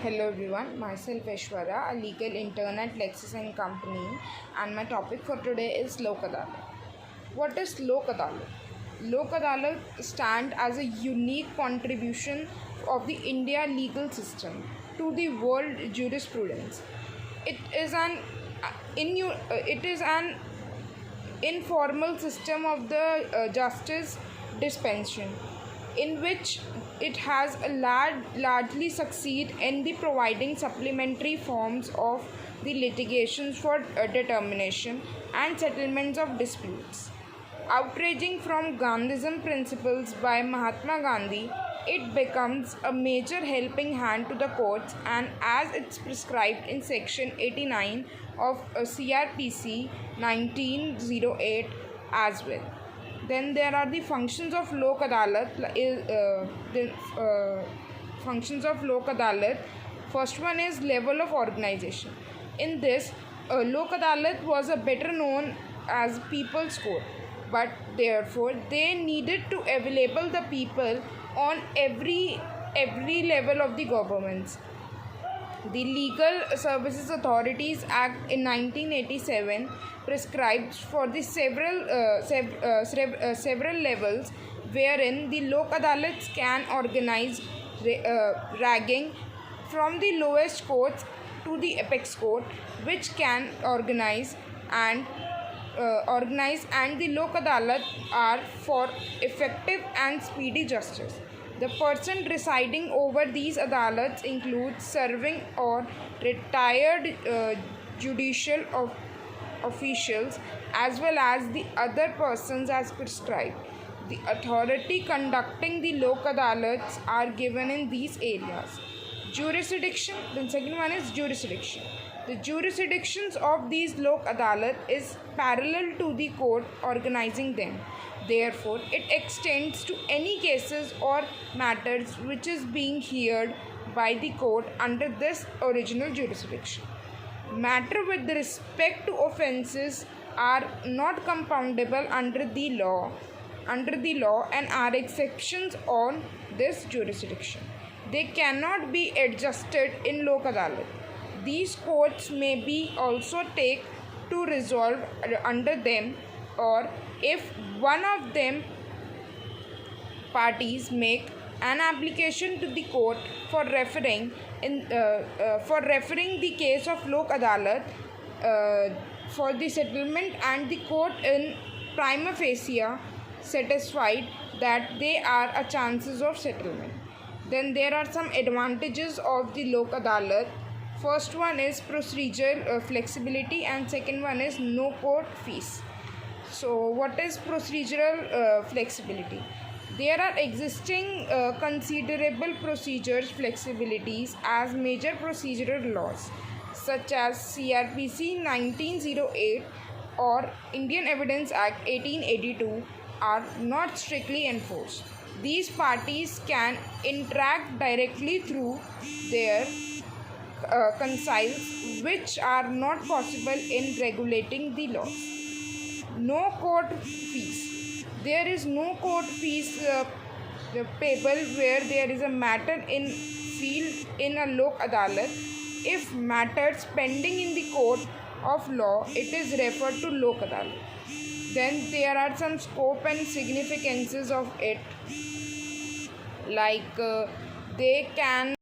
Hello everyone, myself Aishwarya, a legal intern at Lexis and Company, and my topic for today is Lok Adalat. What is Lok Adalat? Lok Adalat stand as a unique contribution of the India legal system to the world jurisprudence. It is an informal system of the justice dispensation in which it has largely succeed in the providing supplementary forms of the litigations for determination and settlements of disputes. Outraging from Gandhism principles by Mahatma Gandhi, it becomes a major helping hand to the courts, and as it's prescribed in section 89 of CRPC 1908 as well. Then there are the functions of Lok Adalat. Functions of Lok Adalat. First one is level of organization. In this, Lok Adalat was a better known as People's Court, but therefore they needed to available the people on every level of the governments. The Legal Services Authorities Act in 1987 prescribes for the several levels wherein the Lok Adalats can organize ragging from the lowest courts to the apex court, which can organize and the Lok Adalat are for effective and speedy justice. The person residing over these adalats includes serving or retired judicial officials as well as the other persons as prescribed. The authority conducting the Lok Adalats are given in these areas. Jurisdiction, the second one is jurisdiction. The jurisdictions of these Lok Adalat is parallel to the court organizing them. Therefore, it extends to any cases or matters which is being heard by the court under this original jurisdiction. Matter with respect to offences are not compoundable under the law and are exceptions on this jurisdiction. They cannot be adjusted in Lok Adalat. These courts may be also take to resolve under them, or if one of them parties make an application to the court for referring the case of Lok Adalat for the settlement, and the court in prima facie satisfied that they are a chances of settlement. Then there are some advantages of the Lok Adalat. First one is procedural flexibility, and second one is no court fees. So what is procedural flexibility? There are existing considerable procedures flexibilities as major procedural laws such as CRPC 1908 or Indian Evidence Act 1882 are not strictly enforced. These parties can interact directly through their consuls, which are not possible in regulating the laws. No court fees. There is no court fees payable where there is a matter in field in a Lok Adalat. If matters pending in the court of law, it is referred to Lok Adalat. Then there are some scope and significances of it, like they can